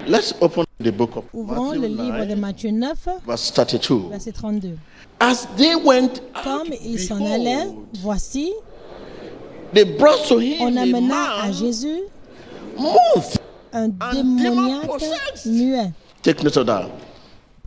Let's open the book of Ouvrons le Matthew livre de 9, Matthieu 9, verse 32. verset 32. As they went out, Comme ils s'en allaient, behold, voici, they brought to him on a amena à man Jésus moved. un demon démoniaque possessed. muet. Take note of that.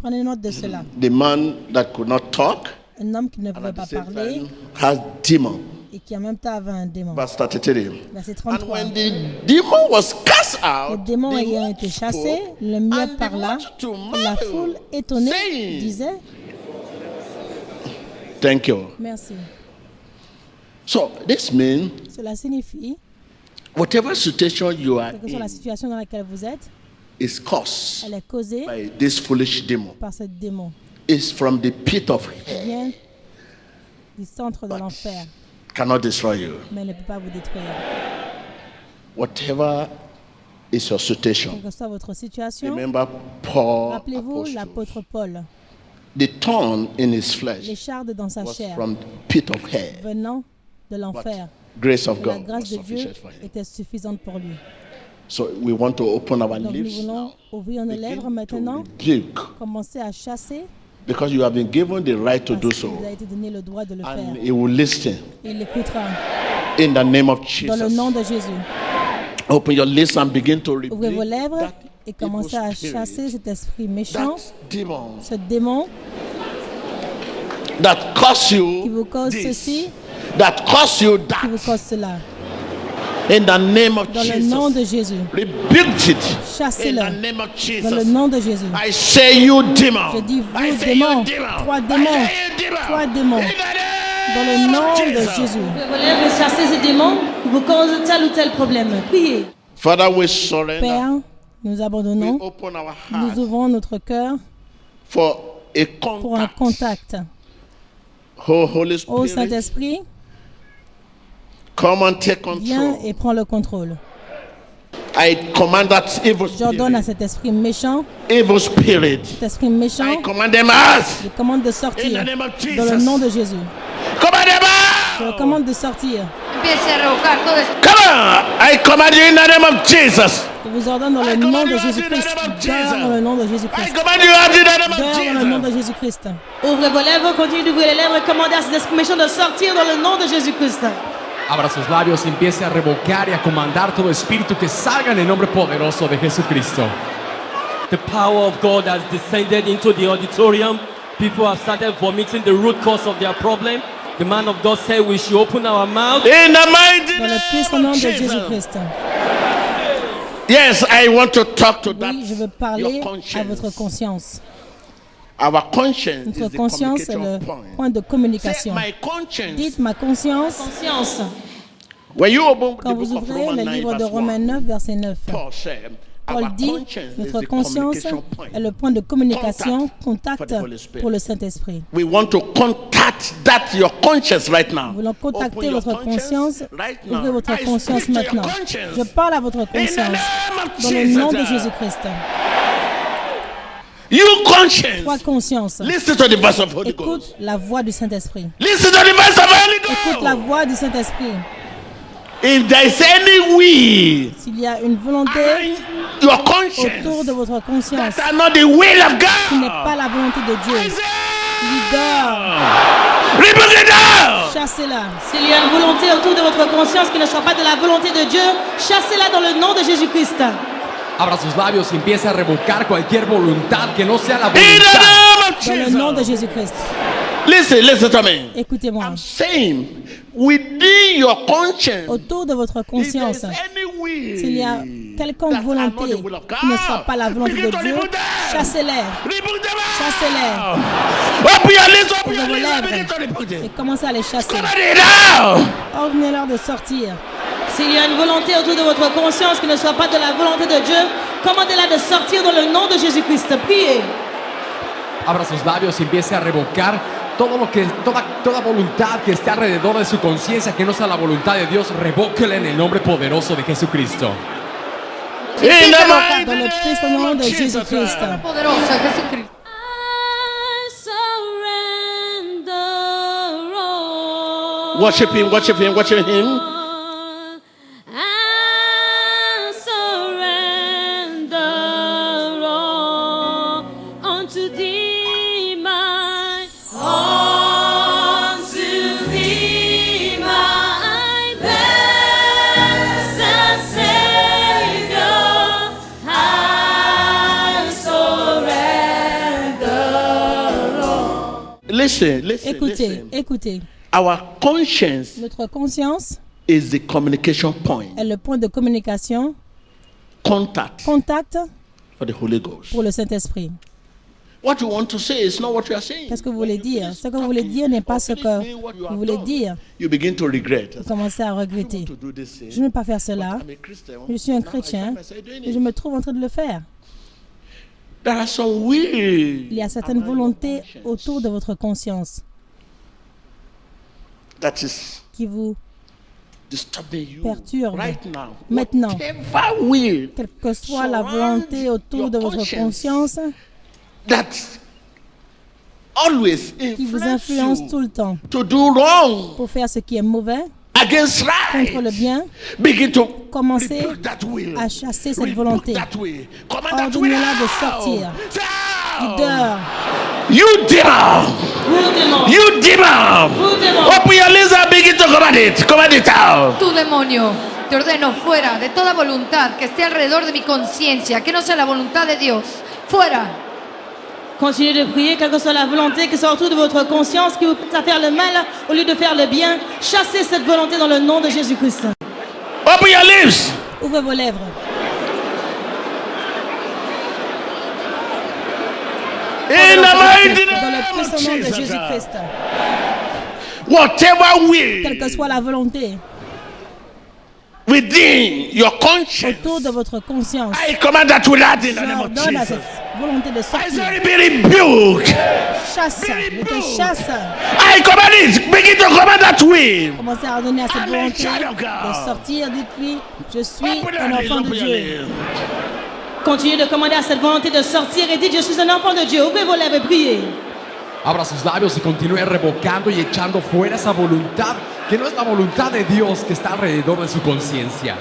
Prenez note de cela. The man that could not talk Un homme qui ne and pouvait at pas the same parler time has demon. et qui en même temps avait un démon. Verse 33. Verset And 33. when the demon was cast Le out, démon the ayant wolf été chassé, spoke, le muet and the parla. multitude La marveled, foule étonnée saying, disait Thank you. merci. So this means Cela signifie, whatever situation you are quelle que soit la in situation dans laquelle vous êtes, is caused elle est causée by this foolish demon. par ce démon. It's from the pit of Il hell. vient du centre de l'enfer, Cannot destroy you. mais elle ne peut pas vous détruire. Whatever is your situation. Quelle que soit votre situation, Remember Paul, rappelez-vous apostle, l'apôtre Paul, the thorn in his flesh l'écharde dans sa was chair, from the pit of hell. venant de But l'enfer. grace of Et la God grâce was de Dieu sufficient for him. était suffisante pour lui. So we want to open our Donc nous lips voulons now. ouvrir nos lèvres Begin maintenant, to rebuke, commencer à chasser, because you have been given the right to do parce qu'il so, vous a été donné le droit de le faire. and he will listen Il l'écoutera in the name of dans le nom Jesus. de Jésus. Open your lips and begin to Ouvrez vos rebuke lèvres that et commencez à evil chasser spirit, cet esprit méchant, that demon ce démon that caused qui you vous cause this, ceci, that caused you qui vous that, cause cela. in the name of Dans le nom Jesus. de Jésus, Rebuke it in chassez-le. the name of Dans le Jesus. nom de Jésus. I say you demon. Je dis I vous say you démons, demon. trois I démons, say you demon. trois démons. In the Dans name le nom of de Jesus. Jésus. Vous lèvez, chassez ces démons qui vous causent tel ou tel problème. Priez. Father, we surrender. Père, nous We abandonnons, open our nous heart ouvrons notre cœur for a pour un contact. contact. Oh, Holy Ô Spirit, Saint-Esprit, come and take viens control. et prends le contrôle. I command that evil J'ordonne à spirit, cet esprit méchant, evil spirit. cet esprit méchant, I command them out je commande de in sortir the name of dans le Jesus. nom de Jésus. Command them Je le out. commande de sortir. Empiece a revocar todo esto. Come on. I command you in the name of Jesus. Je vous ordonne dans le I nom command de you out in the Jésus-Christ. name of Dehors Jesus. dans le nom de I Jésus-Christ. command you out in the name of Dehors dans le nom de Jesus. Jésus-Christ. Ouvrez vos lèvres, continuez d'ouvrir les lèvres et commandez à ces esprits méchants de sortir dans le nom de Jésus-Christ. Abra sus labios y empiece a revocar y a comandar todo espíritu que salga en el nombre poderoso de Jesucristo. The power of God has descended into the auditorium. People have started vomiting the root cause of their problem. The man of God said we should open our mouth. In the mighty Dans le name puissant nom of de Jesus. Jésus-Christ. Yes, I want to talk to that. Oui, je veux Your parler à conscience. votre conscience. Our conscience is Notre the conscience est communication le point. point de Say, communication. my conscience. Dites ma conscience. Conscience. When you open Quand the vous book of ouvrez Romans le 9, livre de verse Romains 1, 9, verset 9, Paul said, Paul our dit, conscience is notre the conscience communication point. est le point de communication, Contact for contact the Holy Spirit. pour le Saint-Esprit. We want to contact that your conscience right now. Nous voulons contacter Open your votre conscience. right now. Ouvrez votre I conscience speak to your maintenant. conscience. Je parle à votre In the conscience name of dans le nom de Jesus. Jésus-Christ. You conscience. Toi, conscience, Listen to the voice of Holy écoute Ghost. la voix du Saint-Esprit. Listen to the voice of Holy Écoute la Ghost. voix du Saint-Esprit. If there is any will S'il y a une volonté in your autour conscience de votre conscience that are not the will of qui n'est God, pas la volonté de I Dieu, say, leader, rebuke it now. chassez-la. S'il y a une volonté autour de votre conscience qui ne soit pas de la volonté de Dieu, chassez-la dans le nom de Jésus-Christ. Abra sus labios y empiece a revocar cualquier voluntad que no sea la In the voluntad. name of Dans le nom de Jesus. Jésus-Christ. Listen to me. Écoutez-moi. I'm saying, within your conscience, Autour de votre if there conscience, is any will s'il y a quelconque that are not volonté the will of qui ne soit God, pas la volonté begin de to Dieu, remove them. chassez-les. Rebuke them out. Chassez-les. Open your lips, open Ouvrez your vos lips, and begin lèvres to rebuke et them. commencez à les chasser. Command it now. Ordonnez-leur de sortir. S'il y a une volonté autour de votre conscience qui ne soit pas de la volonté de Dieu, commandez-la de sortir dans le nom de Jésus-Christ. Priez. Abra sus labios y empiece a revocar todo lo que, toda voluntad que esté alrededor de su conciencia que no sea la voluntad de Dios, revóquela en el nombre poderoso de Jesucristo. In the mighty Dans le puissant nom name de of Jesus. Jésus-Christ. Poderosa Jesucristo. Worship him, worship him, worship him. I surrender Listen. Écoutez, écoutez. Our conscience Notre conscience is the communication point, est le point de communication, contact contact for the Holy Ghost. pour le Saint-Esprit. What you want to say is not what you are saying. Qu'est-ce que vous voulez dire? Ce que vous voulez dire n'est pas ce que vous voulez dire. You begin to regret. Vous commencez à regretter. To do this thing. Je ne veux pas faire cela. I'm a Christian. Je suis un Now I chrétien find myself doing et je it. me trouve en train de le faire. There are some will. Il y a certaines volontés autour de votre conscience that is qui vous disturbing you perturbe. right now. Maintenant. Whatever will quelle que soit la volonté autour de votre conscience that always qui vous influence influence you tout le temps to do wrong pour faire ce qui est mauvais against right. contre le bien, Begin to commencez rebuke that will. à chasser cette Rebuke volonté. that will. Command that will Ordonnez-la de out. sortir. Down. Dehors. You demon. Vous démon. You demon. Vous démon. Open your lips and begin to command it. Command it out. Tu demonio, te ordeno fuera de toda voluntad que esté alrededor de mi conciencia, que no sea la voluntad de Dios. Fuera. Continuez de prier, quelle que soit la volonté qui soit autour de votre conscience, qui vous pousse à faire le mal au lieu de faire le bien. Chassez cette volonté dans le nom de Jésus-Christ. Open your lips. Ouvrez vos lèvres. In the mighty Dans name le of puissant nom de Jesus. Jésus-Christ. Whatever will Quelle que soit la volonté within your conscience, autour de votre conscience, I command that will out in the name of j'ordonne à Jesus. cette volonté de I sortir. say be rebuked. Chasse, je te chasse. I command it. Begin to command that will. Commencez à ordonner à cette I'm a volonté child of God. de sortir. Dites-lui, je suis Open un your lips, enfant de open your Dieu. lips. Continuez de commander à cette volonté de sortir et dites, je suis un enfant de Dieu. Ouvrez vos lèvres et priez. Abra sus labios y continúe revocando y echando fuera esa voluntad que no es la voluntad de Dios que está alrededor de su conciencia.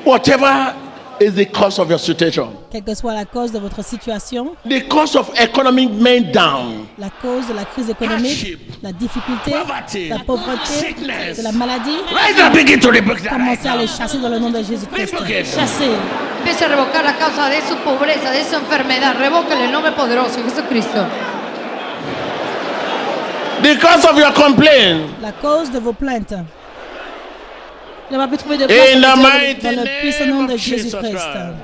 Whatever is the cause of your situation, Quelle que soit la cause de votre situation, the cause of economic meltdown, la cause de la crise économique, Hardship. la difficulté, Poverty. la pauvreté, Sickness. de la maladie, right now begin to rebuke that. Right commencez à now. les chasser dans le nom de Jésus-Christ. Rebuke it. Chassez. Empieza a revocar la causa de su pobreza, de su enfermedad. Revóquele el nombre poderoso de Jesucristo. The cause of your complaint, La cause de vos plaintes, Il n'a pas pu trouver de place in the pour Dieu. mighty dans le puissant nom name de of Jesus Jésus-Christ. Christ.